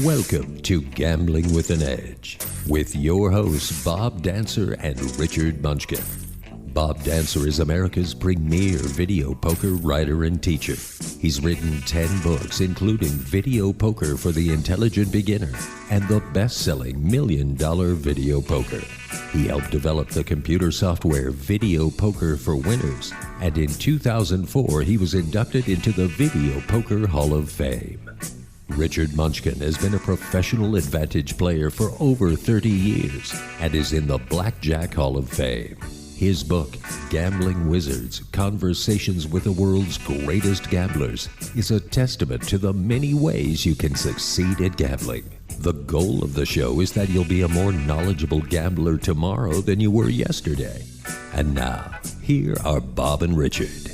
Welcome to Gambling with an Edge with your hosts Bob Dancer and Richard Munchkin. Bob Dancer is America's premier video poker writer and teacher. He's written 10 books, including Video Poker for the Intelligent Beginner and the best-selling $1 Million Video Poker. He helped develop the computer software Video Poker for Winners, and in 2004 he was inducted into the Video Poker Hall of Fame. Richard Munchkin has been a professional advantage player for over 30 years and is in the Blackjack Hall of Fame. His book, Gambling Wizards, Conversations with the World's Greatest Gamblers, is a testament to the many ways you can succeed at gambling. The goal of the show is that you'll be a more knowledgeable gambler tomorrow than you were yesterday. And now, here are Bob and Richard.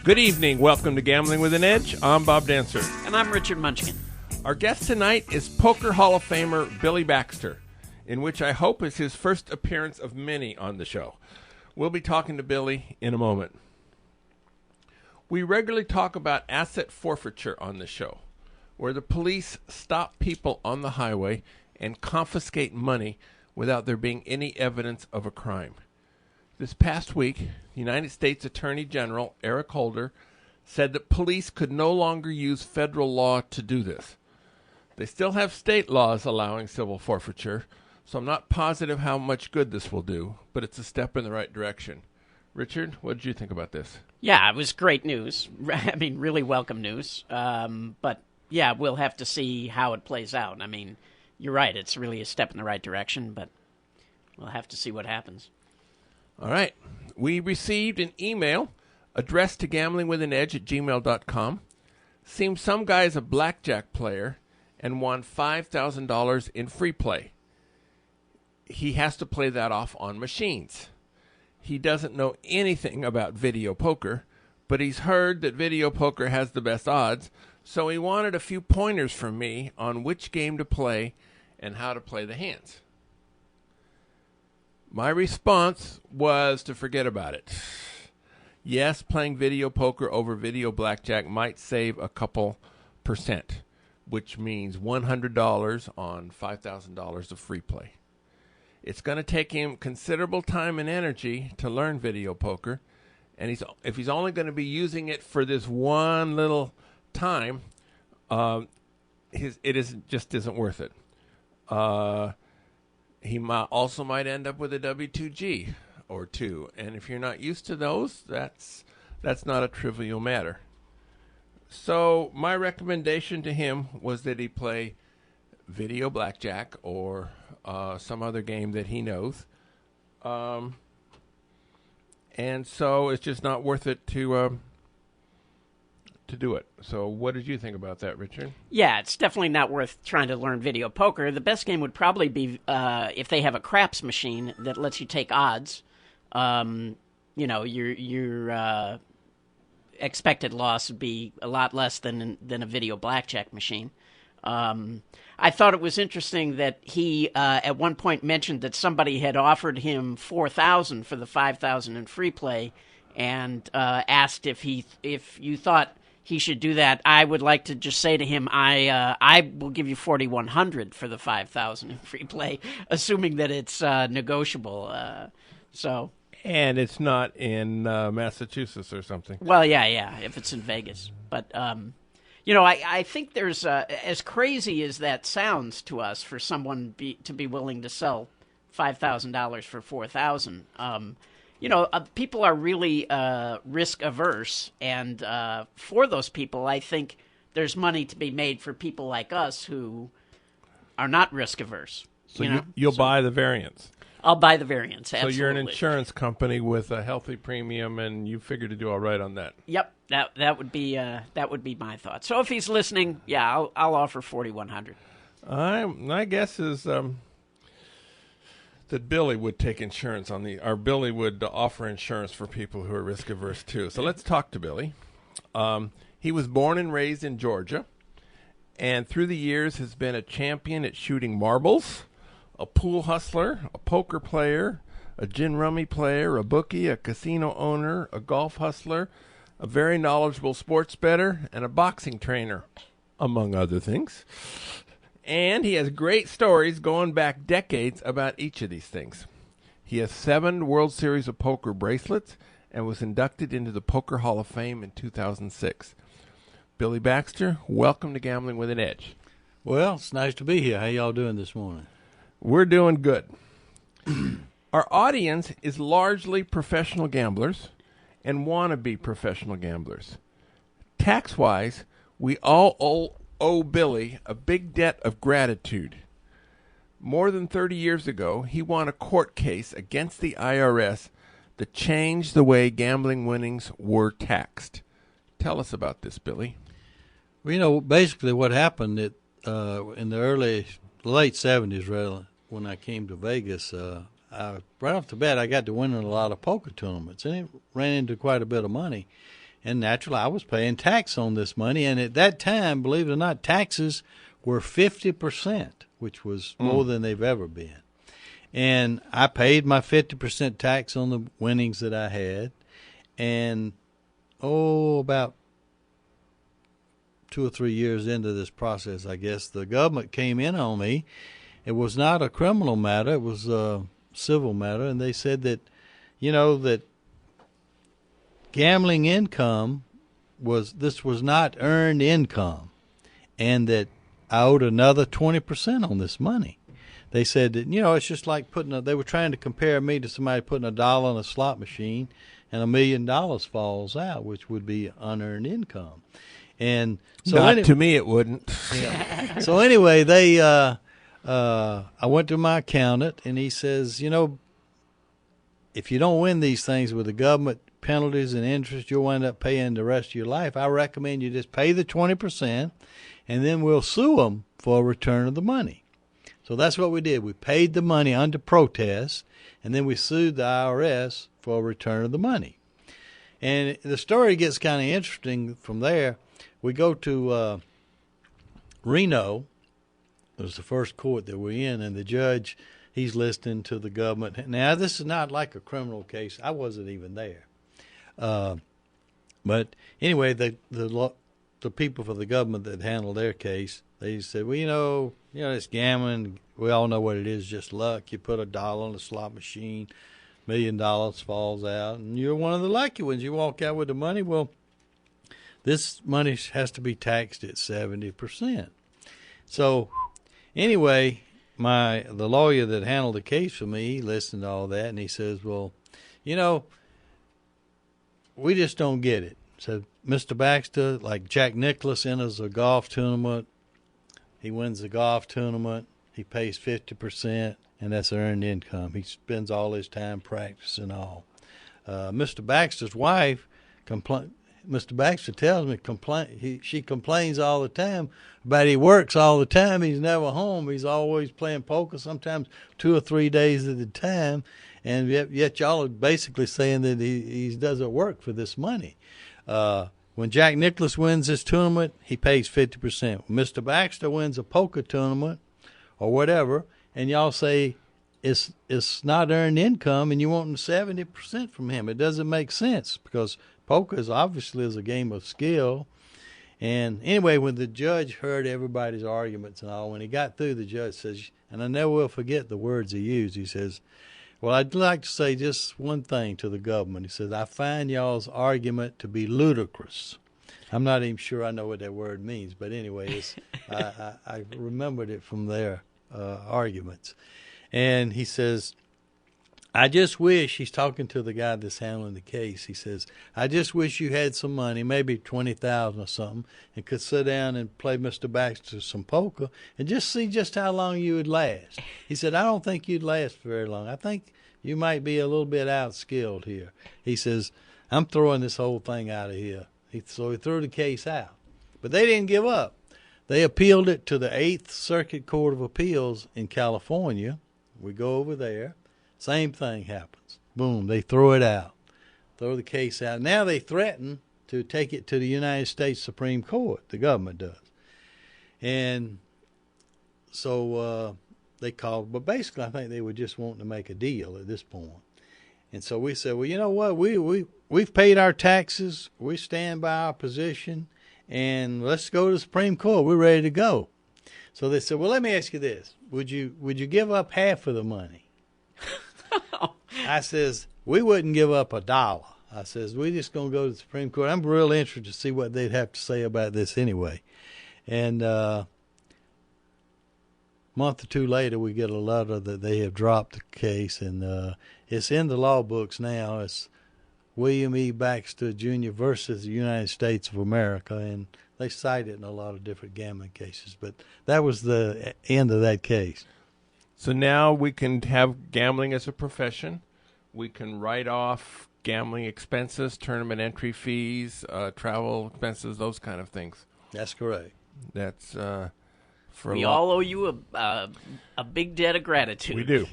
Good evening. Welcome to Gambling with an Edge. I'm Bob Dancer. And I'm Richard Munchkin. Our guest tonight is Poker Hall of Famer Billy Baxter, in which I hope is his first appearance of many on the show. We'll be talking to Billy in a moment. We regularly talk about asset forfeiture on the show, where the police stop people on the highway and confiscate money without there being any evidence of a crime. This past week, the United States Attorney General Eric Holder said that police could no longer use federal law to do this. They still have state laws allowing civil forfeiture, so I'm not positive how much good this will do, but it's a step in the right direction. Richard, what did you think about this? Yeah, it was great news. I mean, really welcome news. But, yeah, we'll have to see how it plays out. I mean, you're right. It's really a step in the right direction, but we'll have to see what happens. All right. We received an email addressed to gamblingwithanedge@gmail.com. Seems some guy is a blackjack player and won $5,000 in free play. He has to play that off on machines. He doesn't know anything about video poker, but he's heard that video poker has the best odds, so he wanted a few pointers from me on which game to play and how to play the hands. My response was to forget about it. Yes, playing video poker over video blackjack might save a couple percent, which means $100 on $5,000 of free play. It's going to take him considerable time and energy to learn video poker, and if he's only going to be using it for this one little time, it just isn't worth it. He also might end up with a W2G or two, and if you're not used to those, that's not a trivial matter. So my recommendation to him was that he play video blackjack or some other game that he knows, and so it's just not worth it to do it. So what did you think about that, Richard? Yeah, it's definitely not worth trying to learn video poker. The best game would probably be if they have a craps machine that lets you take odds. Your expected loss would be a lot less than a video blackjack machine. I thought it was interesting that he at one point mentioned that somebody had offered him $4,000 for the $5,000 in free play, and asked if you thought he should do that. I would like to just say to him, I will give you $4,100 for the $5,000 in free play, assuming that it's negotiable. And it's not in Massachusetts or something. Well, yeah, if it's in Vegas, but. I think there's, as crazy as that sounds to us for someone to be willing to sell $5,000 for $4,000, people are really risk averse. And for those people, I think there's money to be made for people like us who are not risk averse. So you'll buy the variance. I'll buy the variance, absolutely. So you're an insurance company with a healthy premium, and you figure to do all right on that. Yep, that would be my thought. So if he's listening, yeah, I'll offer $4,100. My guess is that Billy would take insurance or Billy would offer insurance for people who are risk averse too. So let's talk to Billy. He was born and raised in Georgia, and through the years has been a champion at shooting marbles, a pool hustler, a poker player, a gin rummy player, a bookie, a casino owner, a golf hustler, a very knowledgeable sports bettor, and a boxing trainer. among other things. And he has great stories going back decades about each of these things. He has 7 World Series of Poker bracelets and was inducted into the Poker Hall of Fame in 2006. Billy Baxter, welcome to Gambling with an Edge. Well, it's nice to be here. How y'all doing this morning? We're doing good. Our audience is largely professional gamblers and wannabe professional gamblers. Tax-wise, we all owe Billy a big debt of gratitude. More than 30 years ago, he won a court case against the IRS that changed the way gambling winnings were taxed. Tell us about this, Billy. Well, basically what happened in the late 70s, really, when I came to Vegas, right off the bat, I got to winning a lot of poker tournaments, and it ran into quite a bit of money. And naturally, I was paying tax on this money. And at that time, believe it or not, taxes were 50%, which was more than they've ever been. And I paid my 50% tax on the winnings that I had. And, about 2 or 3 years into this process, I guess, the government came in on me. It was not a criminal matter. It was a civil matter. And they said that, that gambling income was not earned income, and that I owed another 20% on this money. They said that, it's just like they were trying to compare me to somebody putting $1 in a slot machine and $1 million falls out, which would be unearned income. And so to me, it wouldn't. Yeah. So anyway, I went to my accountant, and he says, if you don't win these things with the government penalties and interest, you'll wind up paying the rest of your life. I recommend you just pay the 20%, and then we'll sue them for a return of the money. So that's what we did. We paid the money under protest, and then we sued the IRS for a return of the money. And the story gets kind of interesting from there. We go to Reno. It was the first court that we're in, and the judge, he's listening to the government. Now, this is not like a criminal case. I wasn't even there. But anyway, the people for the government that handled their case, they said, well, it's gambling. We all know what it is, just luck. You put $1 in a slot machine, $1 million falls out, and you're one of the lucky ones. You walk out with the money. Well, this money has to be taxed at 70%. So anyway, the lawyer that handled the case for me, he listened to all that, and he says, well, we just don't get it. So Mr. Baxter, like Jack Nicklaus enters a golf tournament. He wins the golf tournament. He pays 50%, and that's earned income. He spends all his time practicing all. Mr. Baxter's wife, Mr. Baxter tells me she complains all the time about he works all the time. He's never home. He's always playing poker, sometimes 2 or 3 days at a time. And yet y'all are basically saying that he doesn't work for this money. When Jack Nicklaus wins this tournament, he pays 50%. When Mr. Baxter wins a poker tournament or whatever, and y'all say it's not earned income and you want 70% from him, it doesn't make sense because poker is a game of skill. And anyway, when the judge heard everybody's arguments and all, when he got through, the judge says, and I never will forget the words he used, he says, well, I'd like to say just one thing to the government. He says, I find y'all's argument to be ludicrous. I'm not even sure I know what that word means, but anyway, I remembered it from their arguments. And he says, I just wish, he's talking to the guy that's handling the case, he says, I just wish you had some money, maybe $20,000 or something, and could sit down and play Mr. Baxter some poker and just see just how long you would last. He said, I don't think you'd last very long. I think you might be a little bit outskilled here. He says, I'm throwing this whole thing out of here. So he threw the case out. But they didn't give up. They appealed it to the 8th Circuit Court of Appeals in California. We go over there. Same thing happens. Boom, they throw it out. Throw the case out. Now they threaten to take it to the United States Supreme Court. The government does. And so they called. But basically, I think they were just wanting to make a deal at this point. And so we said, well, you know what? We've paid our taxes. We stand by our position. and let's go to the Supreme Court. We're ready to go. So they said, well, let me ask you this. Would you give up half of the money? I says, we wouldn't give up $1. I says, we just going to go to the Supreme Court. I'm real interested to see what they'd have to say about this anyway. And a month or two later, we get a letter that they have dropped the case, and it's in the law books now. It's William E. Baxter Jr. versus the United States of America, and they cite it in a lot of different gambling cases. But that was the end of that case. So now we can have gambling as a profession. We can write off gambling expenses, tournament entry fees, travel expenses, those kind of things. That's correct. That's we all owe you a big debt of gratitude. We do.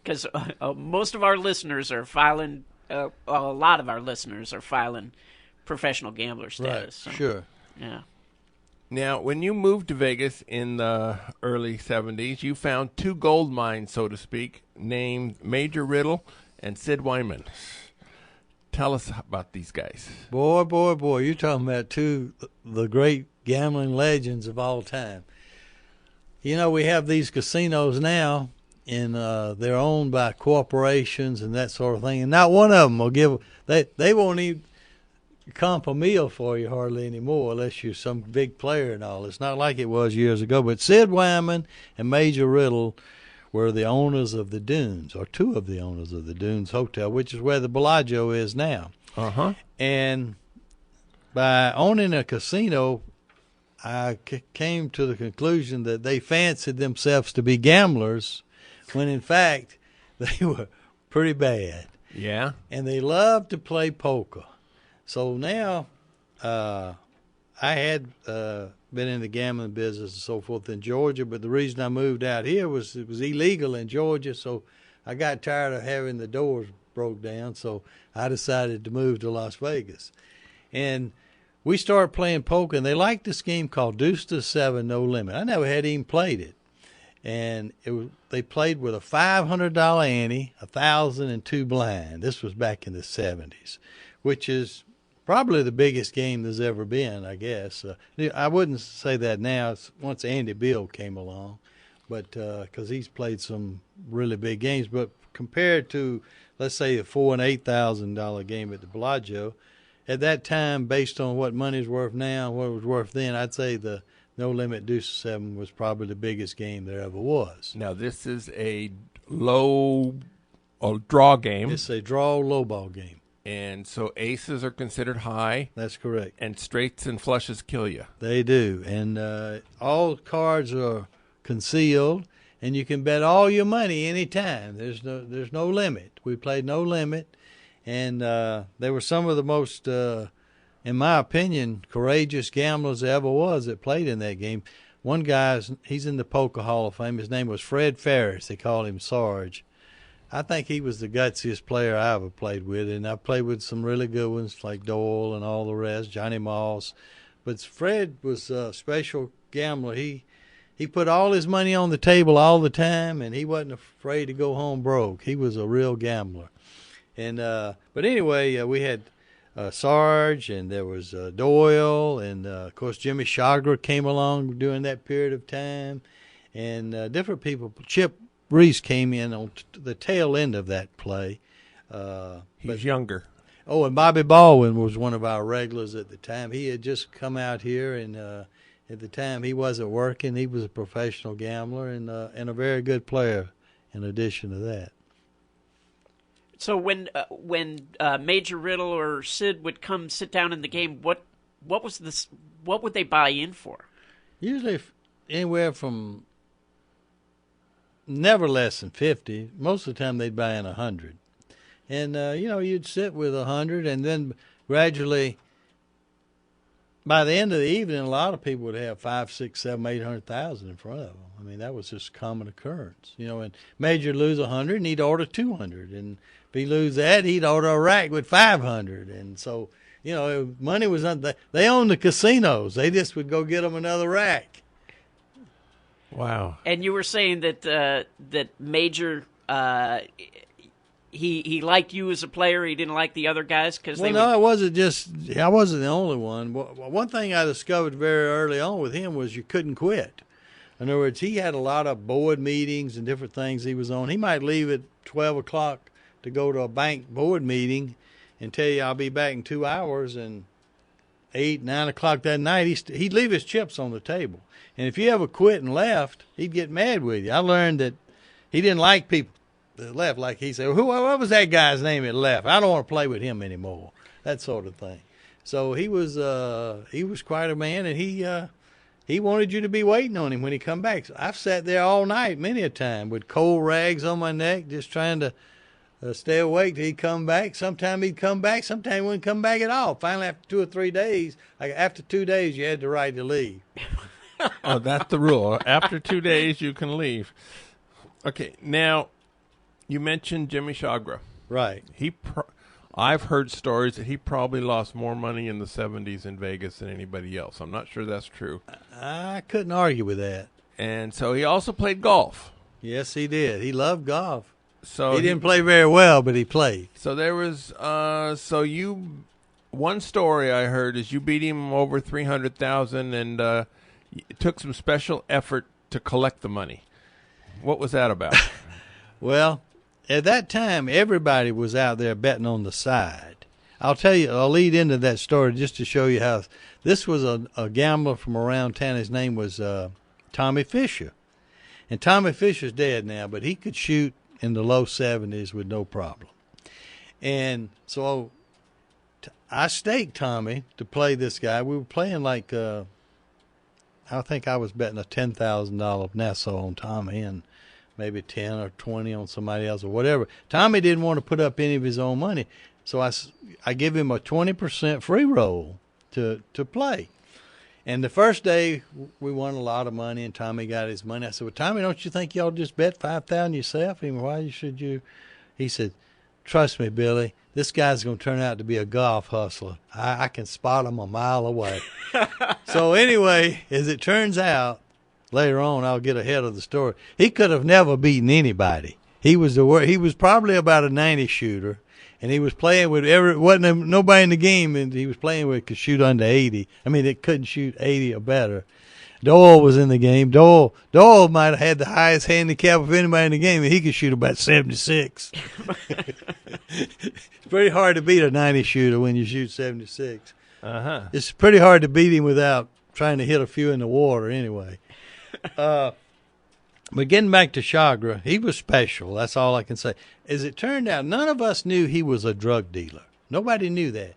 Because most of our listeners are filing, a lot of our listeners are filing professional gambler status. Right, so, sure. Yeah. Now, when you moved to Vegas in the early 70s, you found two gold mines, so to speak, named Major Riddle and Sid Wyman. Tell us about these guys. Boy, you're talking about the great gambling legends of all time. You know, we have these casinos now, and they're owned by corporations and that sort of thing, and not one of them will give – they won't even comp a meal for you hardly anymore unless you're some big player and all. It's not like it was years ago. But Sid Wyman and Major Riddle were the owners of the Dunes, or two of the owners of the Dunes Hotel, which is where the Bellagio is now. Uh-huh. And by owning a casino, I came to the conclusion that they fancied themselves to be gamblers when, in fact, they were pretty bad. Yeah. And they loved to play poker. So now I had been in the gambling business and so forth in Georgia, but the reason I moved out here was it was illegal in Georgia, so I got tired of having the doors broke down, so I decided to move to Las Vegas. And we started playing poker, and they liked this game called Deuce to Seven No Limit. I never had even played it. And they played with a $500 ante, 1,002 blind. This was back in the 70s, which is probably the biggest game there's ever been, I guess. I wouldn't say that now. It's once Andy Bill came along, but because he's played some really big games. But compared to, let's say, a $4,000 and $8,000 game at the Bellagio, at that time, based on what money's worth now and what it was worth then, I'd say the No Limit Deuce 7 was probably the biggest game there ever was. Now, this is a low draw game. It's a draw low ball game. And so aces are considered high. That's correct. And straights and flushes kill you. They do. And all cards are concealed, and you can bet all your money anytime. There's no limit. We played no limit, and they were some of the most, in my opinion, courageous gamblers there ever was that played in that game. One guy, he's in the Poker Hall of Fame. His name was Fred Farris. They called him Sarge. I think he was the gutsiest player I ever played with, and I played with some really good ones like Doyle and all the rest, Johnny Moss. But Fred was a special gambler. He put all his money on the table all the time, and he wasn't afraid to go home broke. He was a real gambler. And but anyway, we had Sarge, and there was Doyle, and of course Jimmy Chagra came along during that period of time, and different people. Chip Reese came in on the tail end of that play. He's younger. Oh, and Bobby Baldwin was one of our regulars at the time. He had just come out here, and at the time he wasn't working. He was a professional gambler and a very good player in addition to that. So when Major Riddle or Sid would come sit down in the game, what was this? What would they buy in for? Usually anywhere from never less than 50. Most of the time they'd buy in 100. And, you'd sit with 100, and then gradually, by the end of the evening, a lot of people would have 5, 6, 7, 800,000 in front of them. I mean, that was just a common occurrence. And Major would lose 100, and he'd order 200. And if he lose that, he'd order a rack with 500. And so, money was not – they owned the casinos. They just would go get them another rack. Wow. And you were saying that that Major he liked you as a player. He didn't like the other guys because I wasn't the only one. One thing I discovered very early on with him was you couldn't quit. In other words, he had a lot of board meetings and different things he was on. He might leave at 12 o'clock to go to a bank board meeting and tell you I'll be back in 2 hours, and 8, 9 o'clock that night, he'd leave his chips on the table. And if you ever quit and left, he'd get mad with you. I learned that he didn't like people that left. Like he said, what was that guy's name that left? I don't want to play with him anymore. That sort of thing. So he was quite a man, and he wanted you to be waiting on him when he come back. So I've sat there all night many a time with cold rags on my neck, just trying to stay awake till he'd come back. Sometime he'd come back, sometime he wouldn't come back at all. Finally, after 2 or 3 days, after 2 days, you had the right to leave. Oh, that's the rule. After 2 days, you can leave. Okay, now, you mentioned Jimmy Chagra. Right. I've heard stories that he probably lost more money in the 70s in Vegas than anybody else. I'm not sure that's true. I couldn't argue with that. And so he also played golf. Yes, he did. He loved golf. So he didn't play very well, but he played. So there was one story I heard is you beat him over 300,000, and it took some special effort to collect the money. What was that about? Well, at that time, everybody was out there betting on the side. I'll lead into that story just to show you how this was a gambler from around town. His name was Tommy Fisher. And Tommy Fisher's dead now, but he could shoot in the low 70s with no problem. And so I staked Tommy to play this guy. We were playing like, I think I was betting a $10,000 Nassau on Tommy and maybe 10 or 20 on somebody else or whatever. Tommy didn't want to put up any of his own money, so I give him a 20% free roll to play. And the first day, we won a lot of money, and Tommy got his money. I said, well, Tommy, don't you think y'all just bet $5,000 yourself? And why should you? He said, trust me, Billy, this guy's going to turn out to be a golf hustler. I can spot him a mile away. So anyway, as it turns out, later on, I'll get ahead of the story. He could have never beaten anybody. He was probably about a 90 shooter, and he was playing with wasn't nobody in the game, and he was playing with could shoot under 80. I mean, it couldn't shoot 80 or better. Doyle was in the game. Doyle might have had the highest handicap of anybody in the game, and he could shoot about 76. It's pretty hard to beat a 90 shooter when you shoot 76. Uh-huh. It's pretty hard to beat him without trying to hit a few in the water anyway. But getting back to Chagra, he was special. That's all I can say. As it turned out, none of us knew he was a drug dealer. Nobody knew that.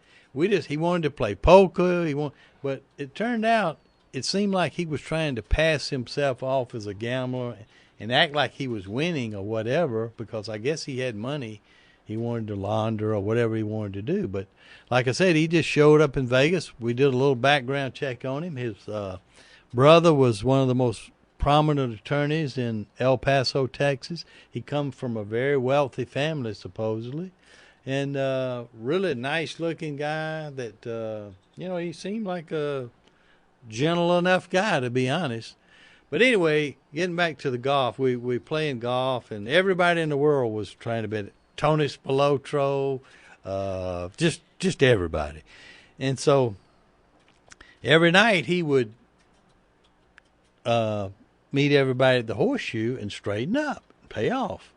He wanted to play poker. But it turned out, it seemed like he was trying to pass himself off as a gambler and act like he was winning or whatever, because I guess he had money he wanted to launder or whatever he wanted to do. But like I said, he just showed up in Vegas. We did a little background check on him. His brother was one of the most prominent attorneys in El Paso, Texas. He come from a very wealthy family, supposedly, and really nice-looking guy that, he seemed like a gentle enough guy, to be honest. But anyway, getting back to the golf, we playing golf, and everybody in the world was trying to bet it. Tony Spilotro, just everybody. And so every night he would meet everybody at the Horseshoe and straighten up, pay off.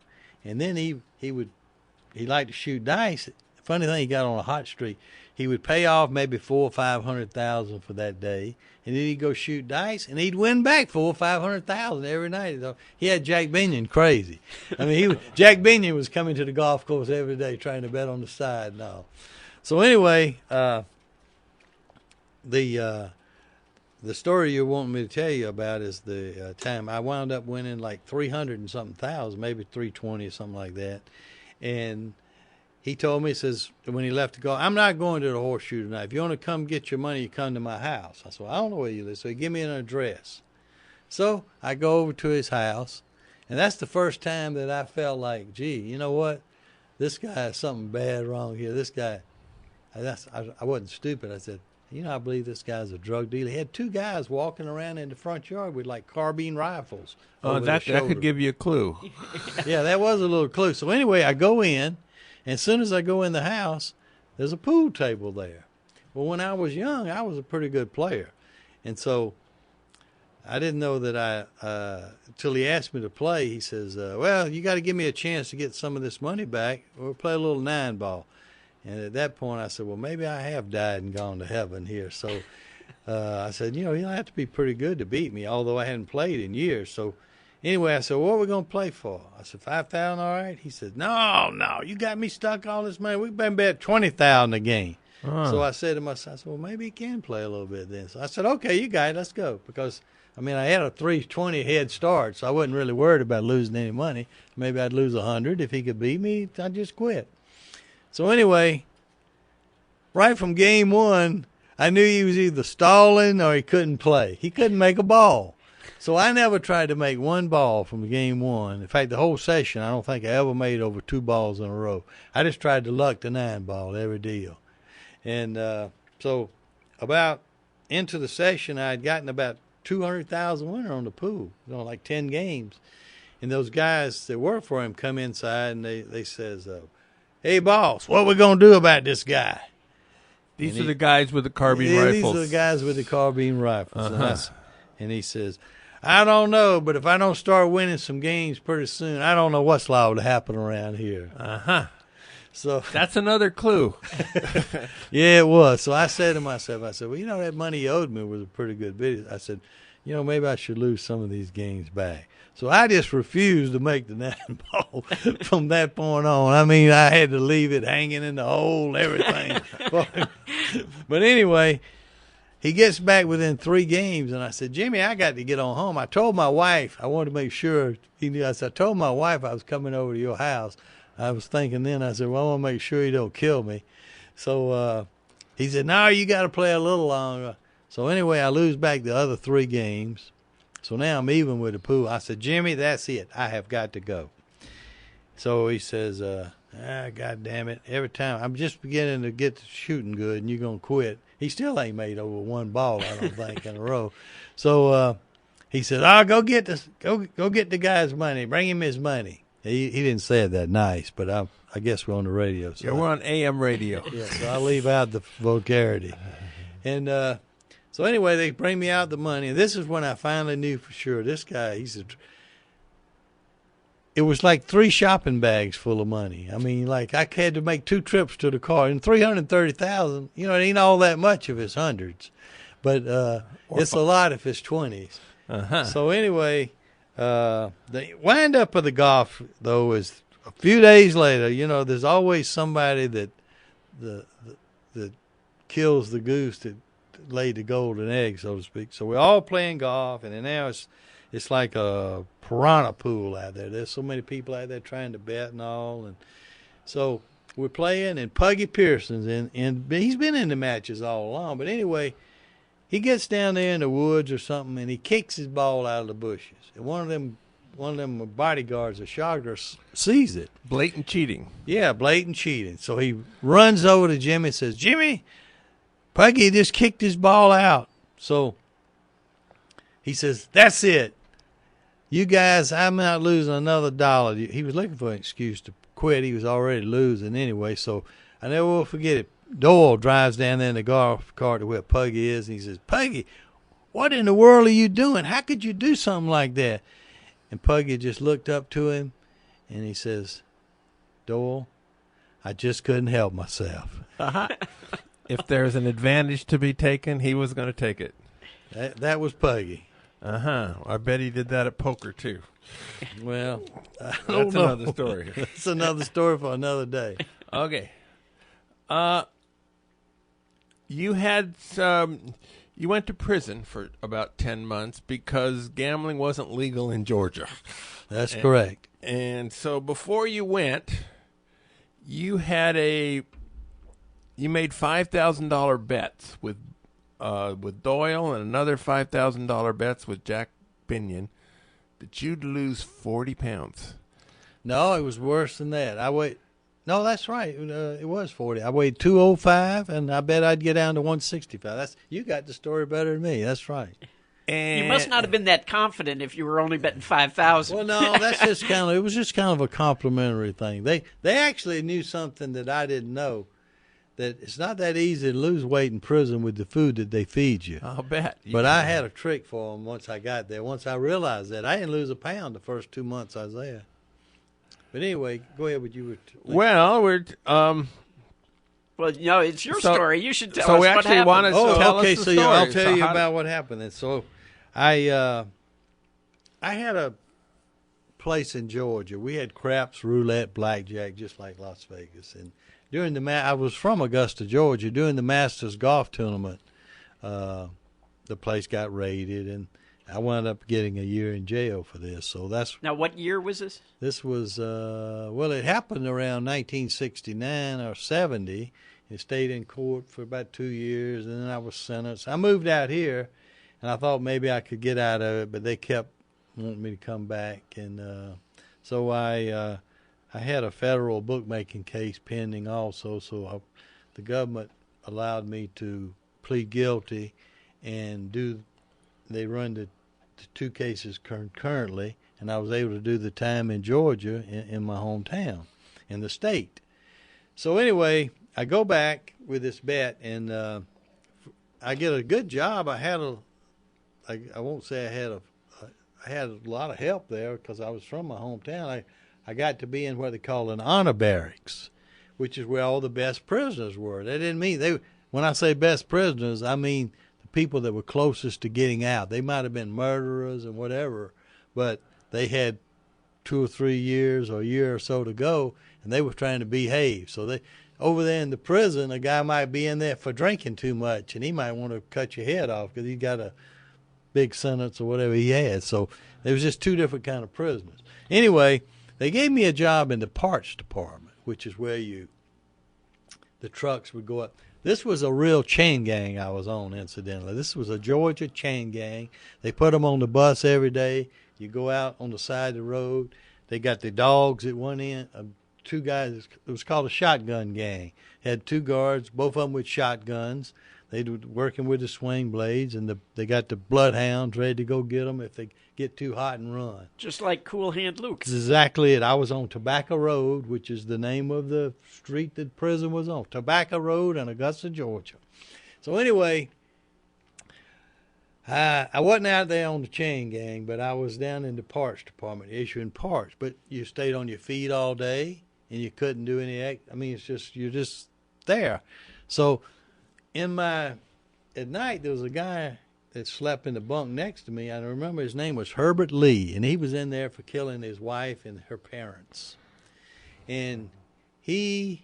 And then he liked to shoot dice. Funny thing, he got on a hot streak. He would pay off maybe $400,000 or $500,000 for that day, and then he'd go shoot dice, and he'd win back $400,000 or $500,000 every night. So he had Jack Binion crazy. I mean, Jack Binion was coming to the golf course every day trying to bet on the side and all. So anyway, the story you want me to tell you about is the time I wound up winning like 300 and something thousand, maybe 320 or something like that. And he told me, he says, when he left to go, I'm not going to the Horseshoe tonight. If you want to come get your money, you come to my house. I said, well, I don't know where you live. So he gave me an address. So I go over to his house, and that's the first time that I felt like, gee, you know what? This guy has something bad wrong here. This guy, I wasn't stupid. I said, I believe this guy's a drug dealer. He had two guys walking around in the front yard with like carbine rifles. Oh, that could give you a clue. Yeah, that was a little clue. So anyway, I go in, And as soon as I go in the house, there's a pool table there. Well, when I was young, I was a pretty good player. And so I didn't know that until he asked me to play, he says, well, you got to give me a chance to get some of this money back. We'll play a little 9-ball. And at that point, I said, well, maybe I have died and gone to heaven here. So I said, you'll have to be pretty good to beat me, although I hadn't played in years. So anyway, I said, what are we going to play for? I said, $5,000, all right? He said, no, you got me stuck all this money. We've been bet $20,000 a game. So I said to myself, well, maybe he can play a little bit then. So I said, okay, you got it, let's go. Because, I had a 320 head start, so I wasn't really worried about losing any money. Maybe I'd lose 100. If he could beat me, I'd just quit. So anyway, right from game one, I knew he was either stalling or he couldn't play. He couldn't make a ball. So I never tried to make one ball from game one. In fact, the whole session, I don't think I ever made over 2 balls in a row. I just tried to luck the 9-ball every deal. And so about into the session, I had gotten about 200,000 winner on the pool, like 10 games. And those guys that work for him come inside and they says, hey, boss, what we going to do about this guy? These are the guys with the carbine rifles. These are the guys with the carbine rifles. And he says, I don't know, but if I don't start winning some games pretty soon, I don't know what's liable to happen around here. So that's another clue. Yeah, it was. So I said to myself, well, that money you owed me was a pretty good bid. I said, maybe I should lose some of these games back. So I just refused to make the 9-ball from that point on. I had to leave it hanging in the hole and everything. But anyway, he gets back within 3 games, and I said, Jimmy, I got to get on home. I told my wife, I wanted to make sure he knew. I told my wife I was coming over to your house. I was thinking then, I said, well, I want to make sure he don't kill me. So he said, no, you got to play a little longer. So anyway, I lose back the other 3 games. So now I'm even with the pool. I said, Jimmy, that's it. I have got to go. So he says, God damn it. Every time I'm just beginning to get to shooting good and you're going to quit. He still ain't made over 1 ball, I don't think, in a row. So he said, go get the guy's money. Bring him his money. He didn't say it that nice, but I guess we're on the radio. So yeah, we're on AM radio. Yeah, so I leave out the vulgarity. And so anyway, they bring me out the money. And this is when I finally knew for sure. This guy, it was like 3 shopping bags full of money. Like I had to make 2 trips to the car. And 330,000, it ain't all that much if it's hundreds. But it's a lot if it's 20s. So anyway, the wind up of the golf, though, is a few days later. There's always somebody that kills the goose that laid the golden egg, so to speak. So we're all playing golf, and then now it's like a piranha pool out there. There's so many people out there trying to bet and all, and so we're playing. And Puggy Pearson's in, and he's been in the matches all along. But anyway, he gets down there in the woods or something, and he kicks his ball out of the bushes. And one of them bodyguards, a shogger, sees it. Blatant cheating. Yeah, blatant cheating. So he runs over to Jimmy and says, Jimmy, Puggy just kicked his ball out. So he says, that's it. You guys, I'm not losing another dollar. He was looking for an excuse to quit. He was already losing anyway. So I never will forget it. Doyle drives down there in the golf cart to where Puggy is, and he says, Puggy, what in the world are you doing? How could you do something like that? And Puggy just looked up to him, and he says, Doyle, I just couldn't help myself. If there's an advantage to be taken, he was going to take it. That was Puggy. I bet he did that at poker, too. Well, that's another story. That's another story for another day. Okay. You had you went to prison for about 10 months because gambling wasn't legal in Georgia. That's correct. And so before you went, you made $5,000 bets with Doyle and another $5,000 bets with Jack Binion that you'd lose 40 pounds. No, it was worse than that. No, that's right. It was 40. I weighed 205, and I bet I'd get down to 165. You got the story better than me. That's right. And You must not have been that confident if you were only betting 5,000. Well, no, that's just kind of. It was just kind of a complimentary thing. They actually knew something that I didn't know. That it's not that easy to lose weight in prison with the food that they feed you. I'll bet. But I had a trick for them once I got there. Once I realized that, I didn't lose a pound the first 2 months I was there. But anyway, go ahead. What you were. Well, we're Well, it's your story. You should tell so us we what actually happened. want to tell okay. us the So story. I'll tell So you how- about what happened. And so, I had a place in Georgia. We had craps, roulette, blackjack, just like Las Vegas. And during I was from Augusta, Georgia. During the Masters golf tournament, the place got raided, and I wound up getting a year in jail for this. So that's Now, what year was this? this was it happened around 1969 or 70. It stayed in court for about 2 years, and then I was sentenced. I moved out here, and I thought maybe I could get out of it, but they kept wanting me to come back, and so I had a federal bookmaking case pending also. So the government allowed me to plead guilty and they run the two cases concurrently, and I was able to do the time in Georgia in my hometown in the state. So anyway, I go back with this bet, and I get a good job. I won't say I had a lot of help there because I was from my hometown. I got to be in what they call an honor barracks, which is where all the best prisoners were. That didn't mean when I say best prisoners, I mean the people that were closest to getting out. They might have been murderers and whatever, but they had 2 or 3 years or a year or so to go, and they were trying to behave. So over there in the prison, a guy might be in there for drinking too much, and he might want to cut your head off because he got a big sentence or whatever he had. So there was just two different kind of prisoners. Anyway, they gave me a job in the parts department, which is where the trucks would go up. This was a real chain gang I was on, incidentally. This was a Georgia chain gang. They put them on the bus every day. You go out on the side of the road. They got the dogs at one end. 2 guys, it was called a shotgun gang. Had 2 guards, both of them with shotguns. They were working with the swing blades, and they got the bloodhounds ready to go get them if they get too hot and run. Just like Cool Hand Luke. That's exactly it. I was on Tobacco Road, which is the name of the street that prison was on. Tobacco Road in Augusta, Georgia. So anyway, I wasn't out there on the chain gang, but I was down in the parts department issuing parts. But you stayed on your feet all day, and you couldn't do any. It's just you're just there. So at night there was a guy that slept in the bunk next to me. I remember his name was Herbert Lee, and he was in there for killing his wife and her parents. And he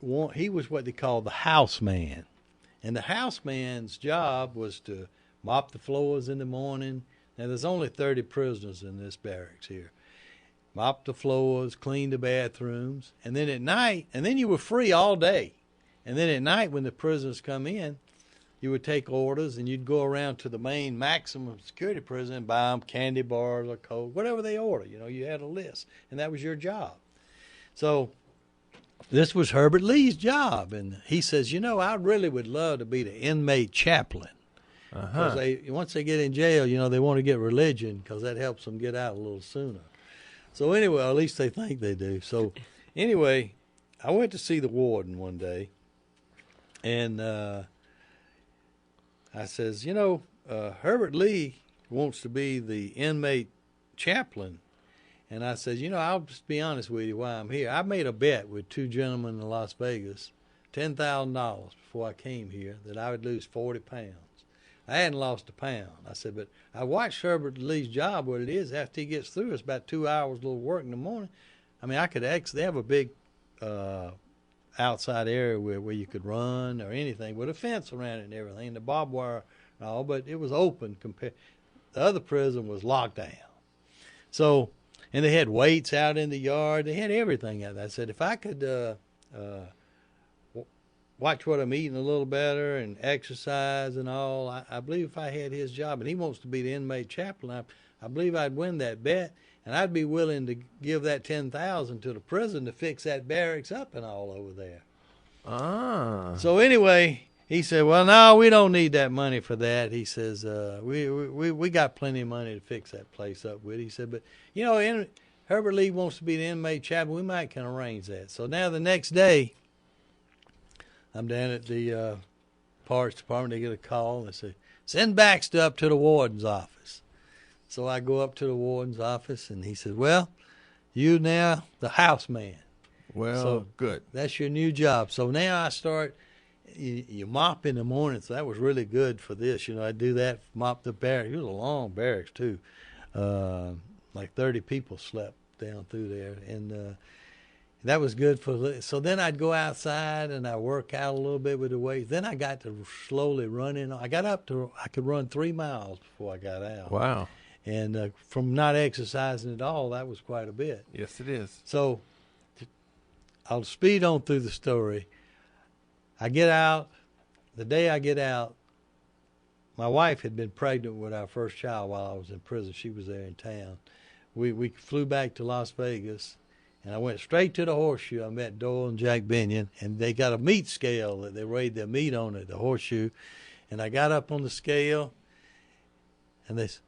was what they call the house man. And the house man's job was to mop the floors in the morning. Now, there's only 30 prisoners in this barracks here. Mop the floors, clean the bathrooms, and then at night, and then you were free all day. And then at night when the prisoners come in, you would take orders, and you'd go around to the main maximum security prison and buy them candy bars or Coke, whatever they order. You had a list, and that was your job. So this was Herbert Lee's job, and he says, I really would love to be the inmate chaplain. Because once they get in jail, they want to get religion because that helps them get out a little sooner. So anyway, at least they think they do. So anyway, I went to see the warden one day, and I says, Herbert Lee wants to be the inmate chaplain. And I said, I'll just be honest with you why I'm here. I made a bet with 2 gentlemen in Las Vegas, $10,000 before I came here, that I would lose 40 pounds. I hadn't lost a pound. I said, but I watched Herbert Lee's job, what it is, after he gets through, it's about 2 hours, a little work in the morning. I could actually have a big outside area where you could run or anything with a fence around it and everything, the barbed wire and all, but it was open compared. The other prison was locked down. So, and they had weights out in the yard. They had everything out there. I said, if I could watch what I'm eating a little better and exercise and all, I believe if I had his job, and he wants to be the inmate chaplain, I believe I'd win that bet, and I'd be willing to give that $10,000 to the prison to fix that barracks up and all over there. Ah. So anyway, he said, well, no, we don't need that money for that. He says, we got plenty of money to fix that place up with. He said, but, Herbert Lee wants to be the inmate chaplain. We might can arrange that. So now the next day, I'm down at the parks department. They get a call, and they say, send Baxter up to the warden's office. So I go up to the warden's office, and he says, well, you now the house man. Well, so good. That's your new job. So now I start, you mop in the morning, so that was really good for this. I do that, mop the barracks. It was a long barracks, too. Like 30 people slept down through there. And that was good so then I'd go outside and I work out a little bit with the weights. Then I got to slowly run in. I got up to, I could run 3 miles before I got out. Wow. And from not exercising at all, that was quite a bit. Yes, it is. So I'll speed on through the story. I get out. The day I get out, my wife had been pregnant with our first child while I was in prison. She was there in town. We flew back to Las Vegas, and I went straight to the Horseshoe. I met Doyle and Jack Binion, and they got a meat scale that they weighed their meat on at the Horseshoe. And I got up on the scale, and they said,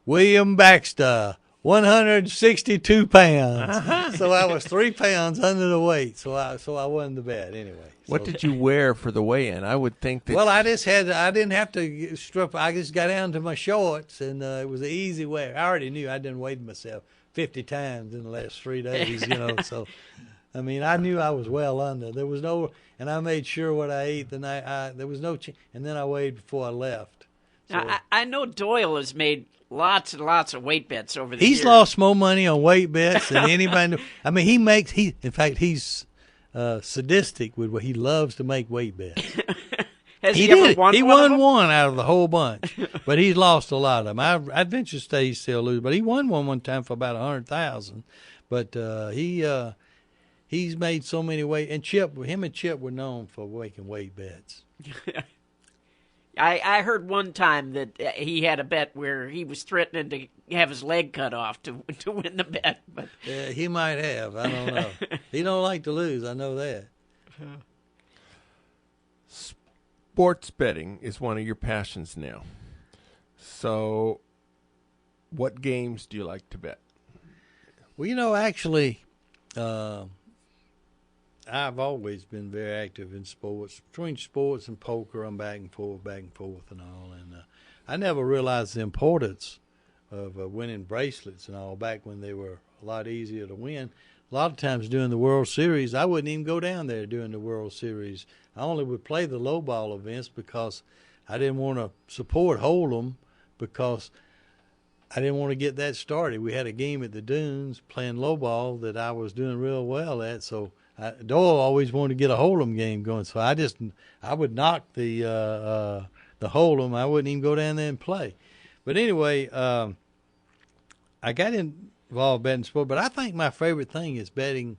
William Baxter, 162 pounds. So I was 3 pounds under the weight. So I wasn't the bad anyway. What did you wear for the weigh-in? I would think that. Well, I didn't have to strip. I just got down to my shorts, and it was an easy wear. I already knew I didn't weigh myself 50 times in the last 3 days, So, I mean, I knew I was well under. There was no, and I made sure what I ate the night. There was no, and then I weighed before I left. So, now, I know Doyle has made lots and lots of weight bets over the years. He's lost more money on weight bets than anybody. I mean, in fact, he's sadistic with what he loves to make weight bets. Has he ever won? He won one out of the whole bunch, but he's lost a lot of them. I'd venture to say he still loses, but he won one time for about 100,000. But he's made so many weight, and him and Chip were known for making weight bets. I heard one time that he had a bet where he was threatening to have his leg cut off to win the bet. But yeah, he might have. I don't know. He don't like to lose. I know that. Sports betting is one of your passions now. So, what games do you like to bet? Well, actually, I've always been very active in sports. Between sports and poker, I'm back and forth and all. And I never realized the importance of winning bracelets and all back when they were a lot easier to win. A lot of times during the World Series, I wouldn't even go down there during the World Series. I only would play the low ball events because I didn't want to support Hold'em because I didn't want to get that started. We had a game at the Dunes playing low ball that I was doing real well at, so Doyle always wanted to get a Hold'em game going, so I would knock the Hold'em. I wouldn't even go down there and play. But anyway, I got involved betting sport, but I think my favorite thing is betting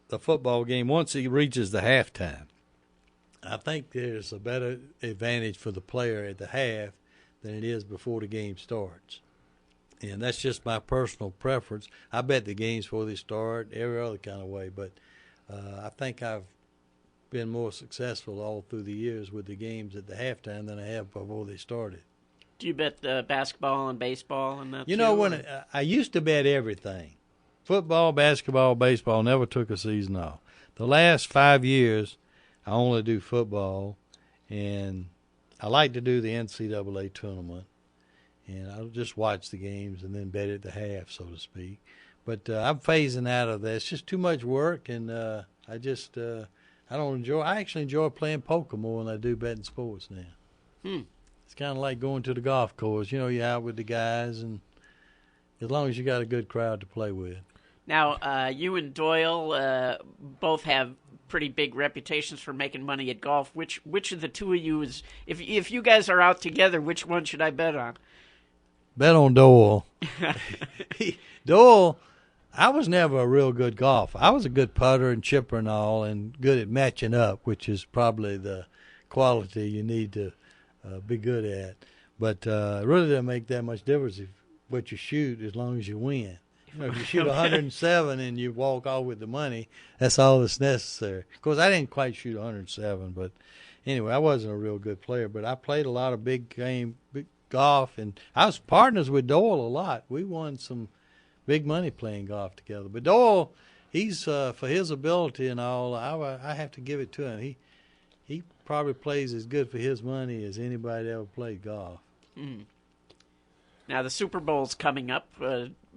the football game once it reaches the halftime. I think there's a better advantage for the player at the half than it is before the game starts. And that's just my personal preference. I bet the games before they start, every other kind of way. But I think I've been more successful all through the years with the games at the halftime than I have before they started. do you bet basketball and baseball and that? When I used to bet everything, football, basketball, baseball, never took a season off. The last 5 years, I only do football, and I like to do the NCAA tournament. And I'll just watch the games and then bet at the half, so to speak. But I'm phasing out of that. It's just too much work, and I don't enjoy. I actually enjoy playing poker more than I do betting sports now. It's kind of like going to the golf course. You're out with the guys, and as long as you got a good crowd to play with. Now, you and Doyle both have pretty big reputations for making money at golf. Which of the two of you is, if you guys are out together, which one should I bet on? Bet on Doyle. Doyle, I was never a real good golfer. I was a good putter and chipper and all, and good at matching up, which is probably the quality you need to be good at. But it really doesn't make that much difference what you shoot as long as you win. If you shoot 107 and you walk off with the money, that's all that's necessary. Of course, I didn't quite shoot 107, but anyway, I wasn't a real good player. But I played a lot of big golf, and I was partners with Doyle a lot. We won some big money playing golf together. But Doyle, he's for his ability and all, I have to give it to him. He probably plays as good for his money as anybody that ever played golf. Mm. Now the Super Bowl's coming up.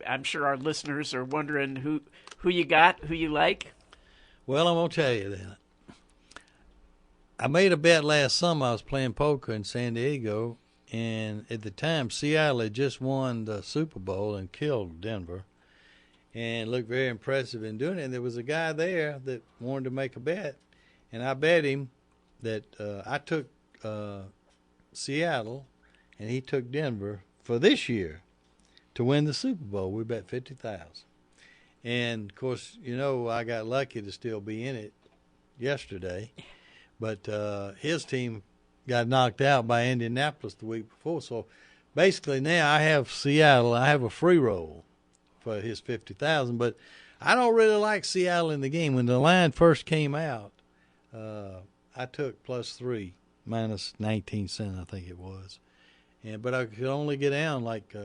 I'm sure our listeners are wondering who you got, who you like. Well, I'm gonna tell you then. I made a bet last summer. I was playing poker in San Diego, and at the time, Seattle had just won the Super Bowl and killed Denver, and looked very impressive in doing it. And there was a guy there that wanted to make a bet, and I bet him that I took Seattle, and he took Denver for this year to win the Super Bowl. We bet $50,000, and of course, I got lucky to still be in it yesterday, but his team got knocked out by Indianapolis the week before. So basically, now I have Seattle. I have a free roll for his $50,000, but I don't really like Seattle in the game. When the line first came out, I took +3, minus 19 cents, I think it was. But I could only get down like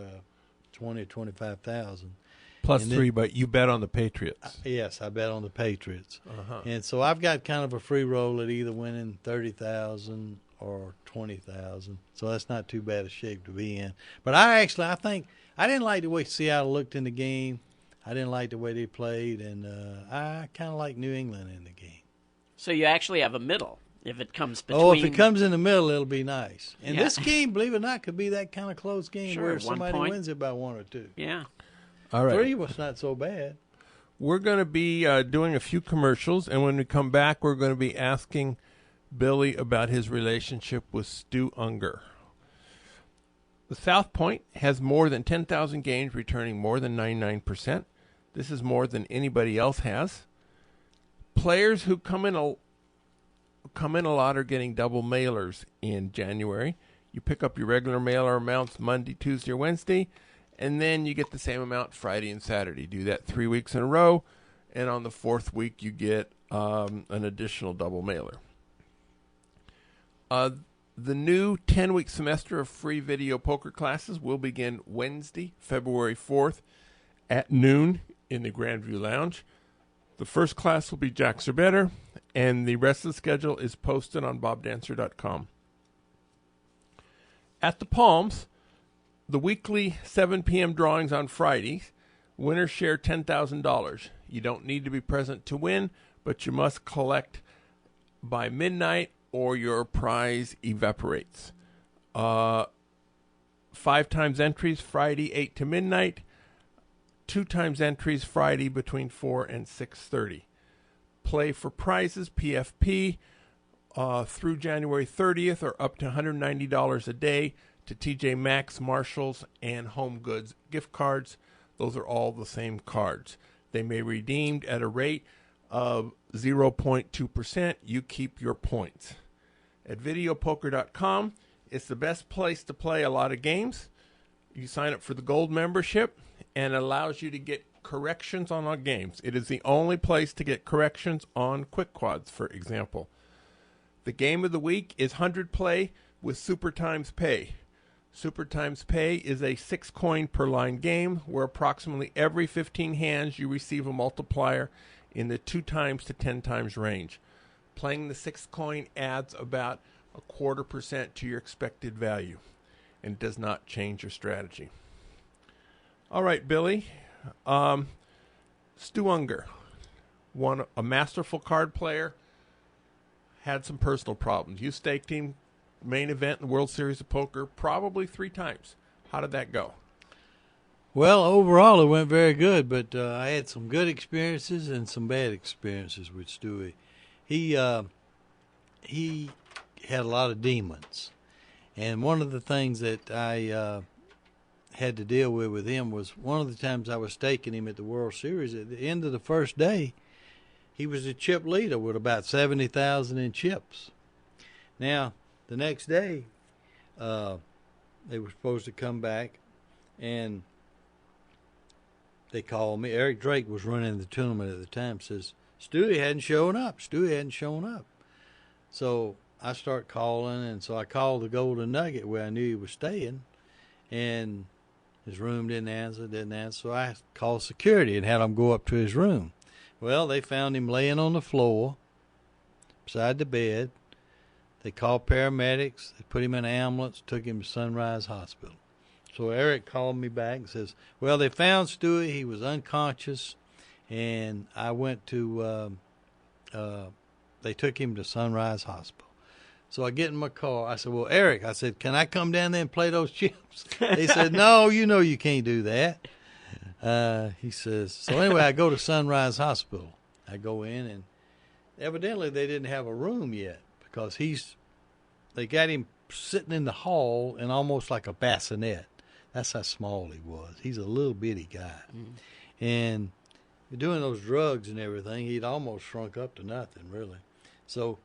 20 or 25,000. +3, but you bet on the Patriots. Yes, I bet on the Patriots. Uh-huh. And so I've got kind of a free roll at either winning 30,000 or 20,000. So that's not too bad a shape to be in. But I think I didn't like the way Seattle looked in the game. I didn't like the way they played, and I kind of like New England in the game. So you actually have a middle. If it comes between... Oh, if it comes in the middle, it'll be nice. And Yeah. this game, believe it or not, could be that kind of close game Sure, where 1 somebody point. wins it by 1 or 2. Yeah. All right. 3 was not so bad. We're going to be doing a few commercials, and when we come back, we're going to be asking Billy about his relationship with Stu Unger. The South Point has more than 10,000 games, returning more than 99%. This is more than anybody else has. Players who come in a lot are getting double mailers in January. You pick up your regular mailer amounts Monday, Tuesday, or Wednesday, and then you get the same amount Friday and Saturday. Do that 3 weeks in a row, and on the 4th week you get an additional double mailer. The new 10-week semester of free video poker classes will begin Wednesday, February 4th at noon in the Grandview Lounge. The first class will be Jacks Are Better, and the rest of the schedule is posted on bobdancer.com. At the Palms, the weekly 7 p.m. drawings on Fridays, winners share $10,000. You don't need to be present to win, but you must collect by midnight or your prize evaporates. 5 times entries Friday 8 to midnight, 2 times entries Friday between 4 and 6:30. Play for prizes, PFP, through January 30th, or up to $190 a day to TJ Maxx, Marshalls, and Home Goods gift cards. Those are all the same cards. They may be redeemed at a rate of 0.2%. You keep your points. At videopoker.com, it's the best place to play a lot of games. You sign up for the gold membership, and it allows you to get corrections on our games. It is the only place to get corrections on quick quads, for example. The game of the week is 100 play with Super Times Pay. Super Times Pay is a 6-coin per line game where approximately every 15 hands you receive a multiplier in the 2 times to 10 times range. Playing the 6-coin adds about 0.25% to your expected value and does not change your strategy. All right, Billy. Stu Unger, a masterful card player, had some personal problems. You staked him main event in the World Series of Poker probably 3 times. How did that go? Well, overall it went very good, but I had some good experiences and some bad experiences with Stewie. He had a lot of demons, and one of the things that I had to deal with him was one of the times I was staking him at the World Series. At the end of the first day, he was a chip leader with about 70,000 in chips. Now, the next day, they were supposed to come back, and they called me. Eric Drake was running the tournament at the time. Says Stewie hadn't shown up. So I start calling, and so I called the Golden Nugget where I knew he was staying, and his room didn't answer. So I called security and had them go up to his room. Well, they found him laying on the floor beside the bed. They called paramedics. They put him in an ambulance, took him to Sunrise Hospital. So Eric called me back and says, well, they found Stewie. He was unconscious, and I went to, they took him to Sunrise Hospital. So I get in my car. I said, well, Eric, I said, can I come down there and play those chips? He said, no, you know you can't do that. He says, so anyway, I go to Sunrise Hospital. I go in, and evidently they didn't have a room yet because they got him sitting in the hall in almost like a bassinet. That's how small he was. He's a little bitty guy. And doing those drugs and everything, he'd almost shrunk up to nothing, really. So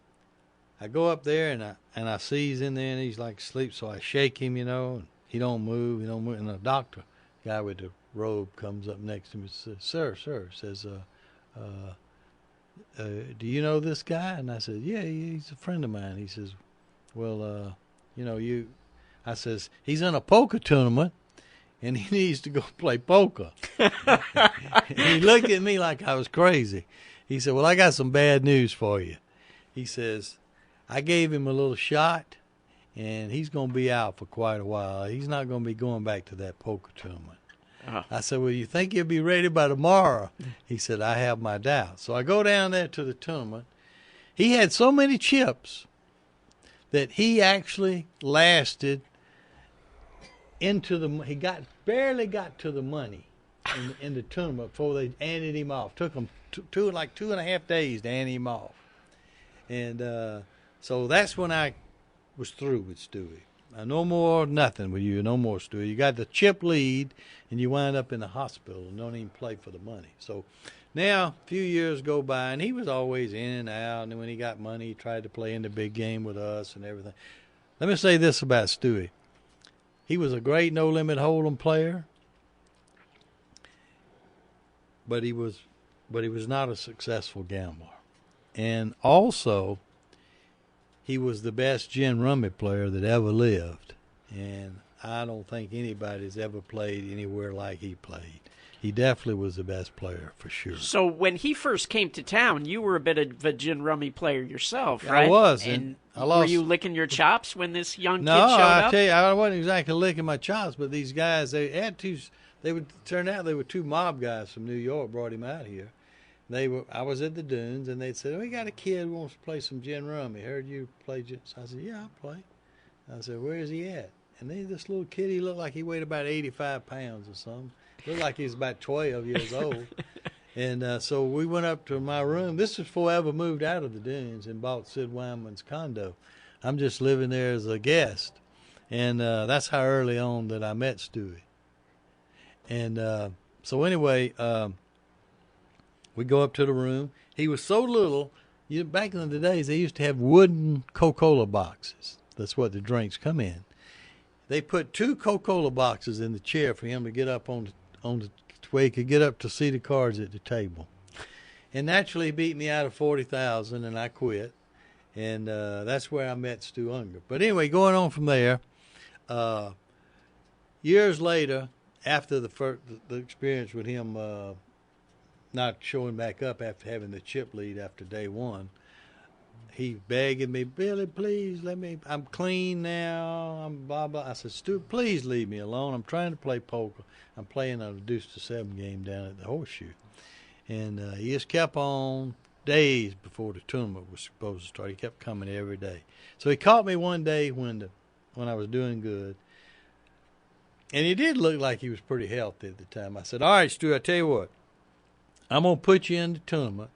I go up there, and I see he's in there, and he's like asleep. So I shake him, and he don't move. And the doctor, guy with the robe, comes up next to me and says, sir, says, do you know this guy? And I said, yeah, he's a friend of mine. He says, well, I says, he's in a poker tournament, and he needs to go play poker. And he looked at me like I was crazy. He said, well, I got some bad news for you. He says, I gave him a little shot, and he's going to be out for quite a while. He's not going to be going back to that poker tournament. Uh-huh. I said, well, you think he'll be ready by tomorrow? He said, I have my doubts. So I go down there to the tournament. He had so many chips that he actually lasted into he barely got to the money in the tournament before they handed him off. Took him 2.5 days to hand him off. And so that's when I was through with Stewie. No more nothing with you, no more Stewie. You got the chip lead, and you wind up in the hospital and don't even play for the money. So now a few years go by, and he was always in and out, and when he got money, he tried to play in the big game with us and everything. Let me say this about Stewie. He was a great no-limit hold'em player, but he was not a successful gambler. And also, he was the best gin rummy player that ever lived. And I don't think anybody's ever played anywhere like he played. He definitely was the best player, for sure. So when he first came to town, you were a bit of a gin rummy player yourself, right? I was. And I lost. Were you licking your chops when this young kid showed No, up? I tell you, I wasn't exactly licking my chops, but these guys, they would turn out they were two mob guys from New York, brought him out here. I was at the dunes, and they'd said, we got a kid who wants to play some gin rummy. Heard you play gin. So I said, yeah, I'll play. I said, where is he at? And this little kid, he looked like he weighed about 85 pounds or something. Looked like he was about 12 years old. And so we went up to my room. This is before I ever moved out of the dunes and bought Sid Wyman's condo. I'm just living there as a guest. And that's how early on that I met Stewie. And so anyway, we go up to the room. He was so little. Back in the days, they used to have wooden Coca-Cola boxes. That's what the drinks come in. They put 2 Coca-Cola boxes in the chair for him to get up on the way he could get up to see the cards at the table. And naturally, he beat me out of 40,000, and I quit. And that's where I met Stu Unger. But anyway, going on from there, years later, after the experience with him not showing back up after having the chip lead after day one, he begging me, Billy, please let me, I'm clean now, I'm blah, blah. I said, Stu, please leave me alone. I'm trying to play poker. I'm playing a deuce to 7 game down at the Horseshoe. And he just kept on days before the tournament was supposed to start. He kept coming every day. So he caught me one day when I was doing good. And he did look like he was pretty healthy at the time. I said, all right, Stu, I tell you what, I'm going to put you in the tournament,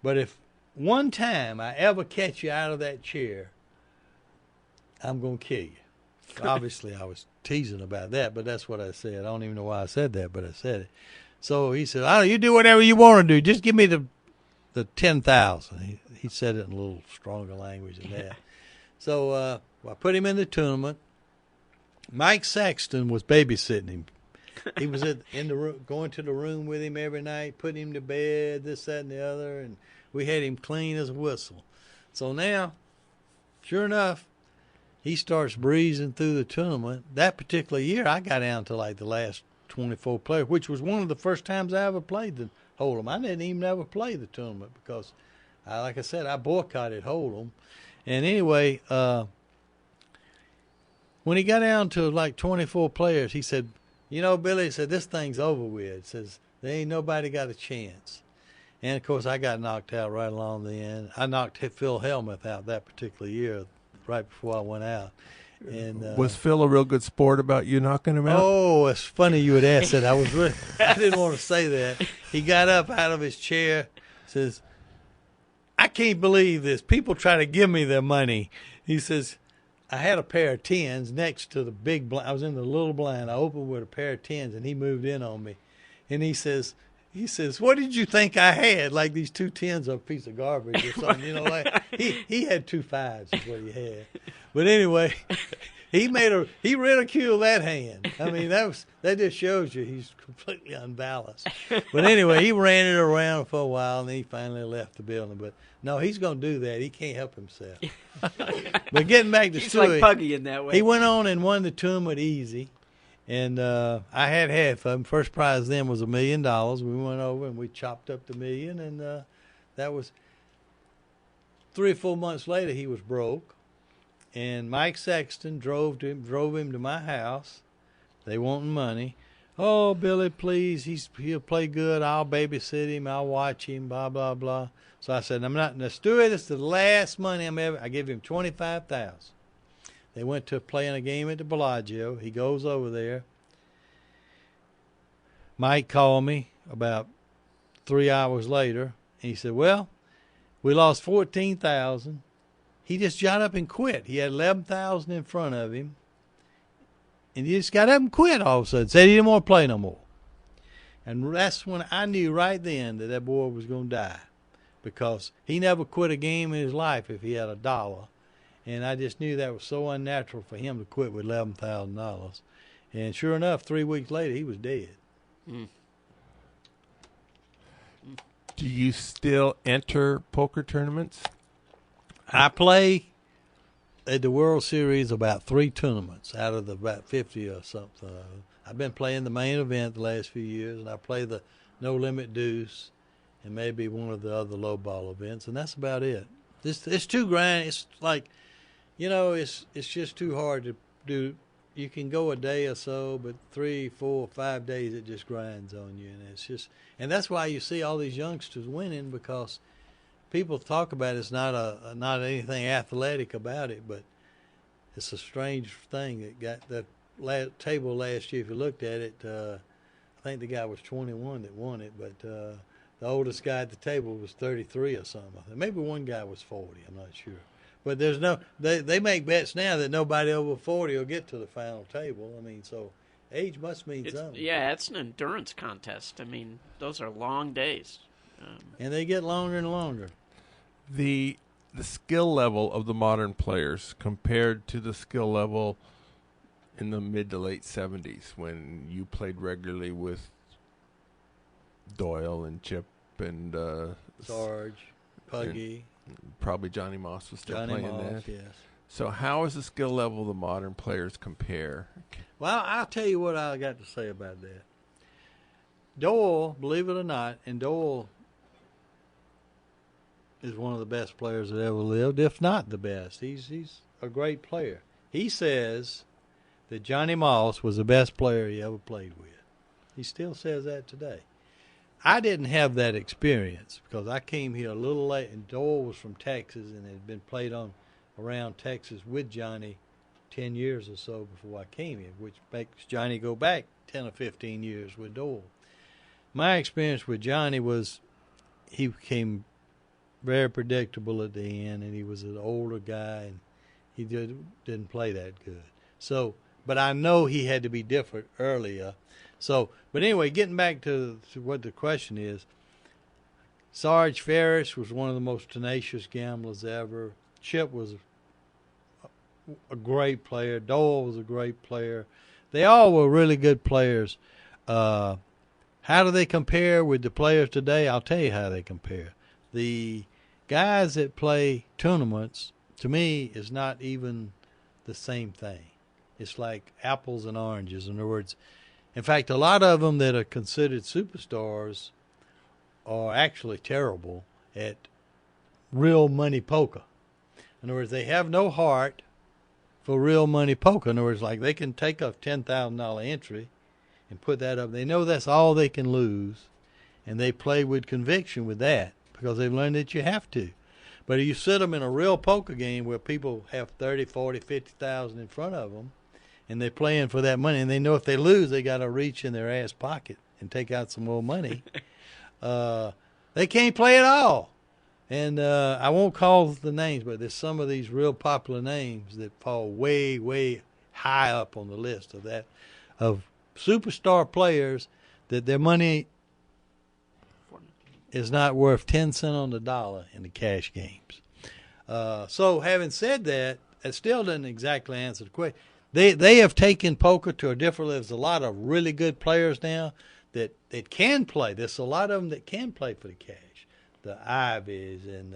but if one time I ever catch you out of that chair, I'm going to kill you. Obviously, I was teasing about that, but that's what I said. I don't even know why I said that, but I said it. So he said, you do whatever you want to do. Just give me the 10,000. He said it in a little stronger language than that. So I put him in the tournament. Mike Saxton was babysitting him He was in the room, going to the room with him every night, putting him to bed, this, that, and the other, and we had him clean as a whistle. So now, sure enough, he starts breezing through the tournament. That particular year, I got down to like the last 24 players, which was one of the first times I ever played the Hold'em. I didn't even ever play the tournament because, like I said, I boycotted Hold'em. And anyway, when he got down to like 24 players, he said, you know, Billy, he said, this thing's over with. He says, there ain't nobody got a chance. And, of course, I got knocked out right along the end. I knocked Phil Hellmuth out that particular year right before I went out. And was Phil a real good sport about you knocking him out? Oh, it's funny you would ask that. I didn't want to say that. He got up out of his chair, says, I can't believe this. People try to give me their money. He says, I had a pair of 10s next to the big blind. I was in the little blind. I opened with a pair of 10s, and he moved in on me. And he says, what did you think I had? Like these 2 10s are a piece of garbage or something. You know, like he had 2 5s is what he had. But anyway, he ridiculed that hand. I mean, that just shows you he's completely unbalanced. But anyway, he ran it around for a while, and then he finally left the building. But no, he's going to do that. He can't help himself. But getting back to Stewie, like Puggy in that way. He went on and won the tournament easy. And I had half of them. First prize then was $1 million. We went over and we chopped up the $1 million, and that was 3 or 4 months later. He was broke, and Mike Sexton drove him to my house. They wanting money. Oh, Billy, please, he'll play good. I'll babysit him. I'll watch him. Blah blah blah. So I said, I'm not. Now, Stewie, this is the last money I gave him $25,000. They went to playing a game at the Bellagio. He goes over there. Mike called me about 3 hours later, and he said, well, we lost $14,000. He just got up and quit. He had $11,000 in front of him, and he just got up and quit all of a sudden. Said he didn't want to play no more. And that's when I knew right then that boy was going to die, because he never quit a game in his life if he had $1. And I just knew that was so unnatural for him to quit with $11,000. And sure enough, 3 weeks later, he was dead. Mm. Do you still enter poker tournaments? I play at the World Series about 3 tournaments out of the about 50 or something. I've been playing the main event the last few years, and I play the No Limit Deuce and maybe one of the other low ball events, and that's about it. It's too grind. It's like, it's just too hard to do. You can go a day or so, but 3, 4, 5 days it just grinds on you, and that's why you see all these youngsters winning, because people talk about it's not anything athletic about it, but it's a strange thing. It got that table last year. If you looked at it, I think the guy was 21 that won it, but the oldest guy at the table was 33 or something. Maybe one guy was 40. I'm not sure. But they make bets now that nobody over 40 will get to the final table. I mean, so age must mean something. Yeah, it's an endurance contest. I mean, those are long days. And they get longer and longer. The skill level of the modern players compared to the skill level in the mid to late 70s when you played regularly with Doyle and Chip and Sarge, Puggy. Probably Johnny Moss was still playing that. Yes. So how is the skill level of the modern players compare? Well, I'll tell you what I got to say about that. Doyle, believe it or not, and Doyle is one of the best players that ever lived, if not the best. He's a great player. He says that Johnny Moss was the best player he ever played with. He still says that today. I didn't have that experience because I came here a little late, and Doyle was from Texas and had been played on around Texas with Johnny 10 years or so before I came here, which makes Johnny go back 10 or 15 years with Doyle. My experience with Johnny was he became very predictable at the end, and he was an older guy, and he didn't play that good. So, but I know he had to be different earlier. So, but anyway, getting back to what the question is, Sarge Farris was one of the most tenacious gamblers ever. Chip was a great player. Doyle was a great player. They all were really good players. How do they compare with the players today? I'll tell you how they compare. The guys that play tournaments, to me, is not even the same thing. It's like apples and oranges. In other words, in fact, a lot of them that are considered superstars are actually terrible at real money poker. In other words, they have no heart for real money poker. In other words, like they can take a $10,000 entry and put that up. They know that's all they can lose, and they play with conviction with that because they've learned that you have to. But if you sit them in a real poker game where people have 30, 40, 50,000 in front of them, and they're playing for that money, and they know if they lose, they got to reach in their ass pocket and take out some more money, they can't play at all. And I won't call the names, but there's some of these real popular names that fall way, way high up on the list of that, of superstar players that their money is not worth 10 cents on the dollar in the cash games. So having said that, it still doesn't exactly answer the question. They have taken poker to a different level. There's a lot of really good players now that can play. There's a lot of them that can play for the cash. The Ivies, and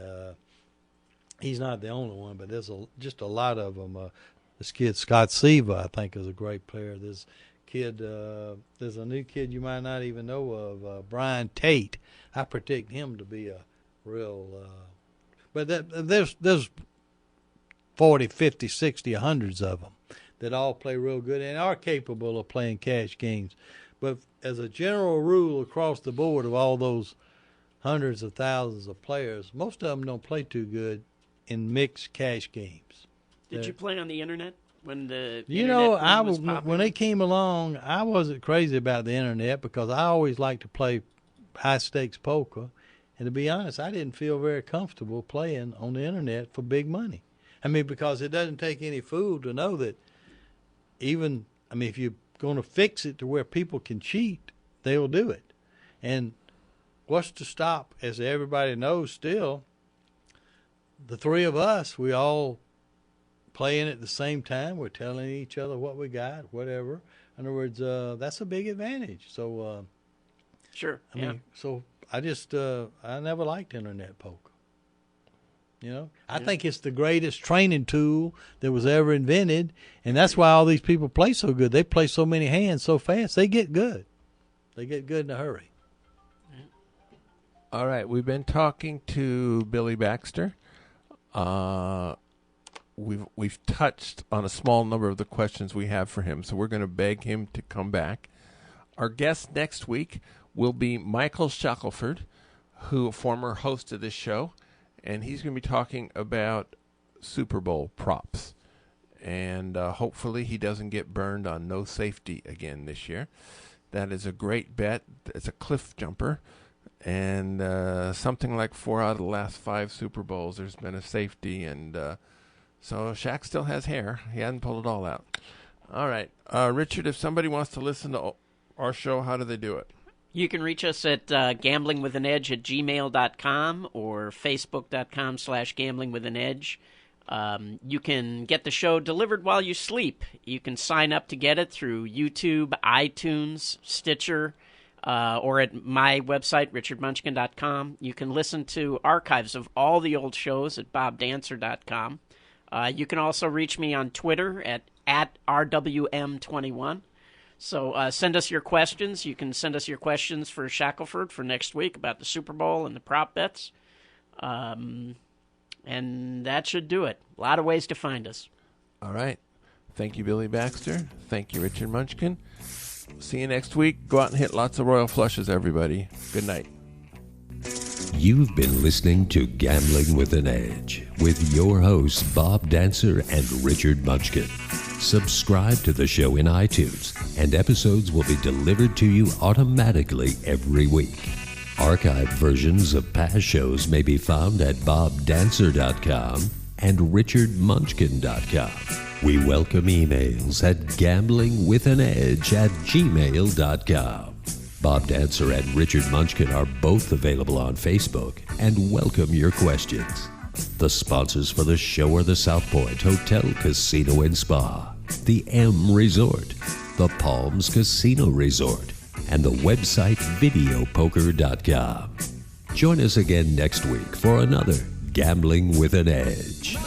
he's not the only one, but there's just a lot of them. This kid, Scott Seva, I think, is a great player. There's a new kid you might not even know of, Brian Tate. I predict him to be a real, but there's 40, 50, 60, hundreds of them that all play real good and are capable of playing cash games. But as a general rule across the board of all those hundreds of thousands of players, most of them don't play too good in mixed cash games. Did you play on the internet when the was popular? When they came along, I wasn't crazy about the internet because I always liked to play high stakes poker, and to be honest, I didn't feel very comfortable playing on the internet for big money. I mean, because it doesn't take any fool to know that if you're going to fix it to where people can cheat, they'll do it. And what's to stop? As everybody knows still, the three of us, we all playing at the same time. We're telling each other what we got, whatever. In other words, that's a big advantage. So, sure. So I just, I never liked internet poker. I think it's the greatest training tool that was ever invented, and that's why all these people play so good. They play so many hands so fast. They get good. They get good in a hurry. All right, we've been talking to Billy Baxter. We've touched on a small number of the questions we have for him, so we're going to beg him to come back. Our guest next week will be Michael Shackelford, who former host of this show, and he's going to be talking about Super Bowl props. And hopefully he doesn't get burned on no safety again this year. That is a great bet. It's a cliff jumper. And something like 4 out of the last 5 Super Bowls, there's been a safety. And so Shaq still has hair. He hasn't pulled it all out. All right. Richard, if somebody wants to listen to our show, how do they do it? You can reach us at gamblingwithanedge@gmail.com or facebook.com/gamblingwithanedge. You can get the show delivered while you sleep. You can sign up to get it through YouTube, iTunes, Stitcher, or at my website, richardmunchkin.com. You can listen to archives of all the old shows at bobdancer.com. You can also reach me on Twitter at RWM21. So send us your questions. You can send us your questions for Shackelford for next week about the Super Bowl and the prop bets. And that should do it. A lot of ways to find us. All right. Thank you, Billy Baxter. Thank you, Richard Munchkin. See you next week. Go out and hit lots of royal flushes, everybody. Good night. You've been listening to Gambling with an Edge with your hosts, Bob Dancer and Richard Munchkin. Subscribe to the show in iTunes, and episodes will be delivered to you automatically every week. Archived versions of past shows may be found at bobdancer.com and richardmunchkin.com. We welcome emails at gamblingwithanedge@gmail.com. Bob Dancer and Richard Munchkin are both available on Facebook and welcome your questions. The sponsors for the show are the South Point Hotel, Casino and Spa, the M Resort, the Palms Casino Resort, and the website videopoker.com. Join us again next week for another Gambling with an Edge.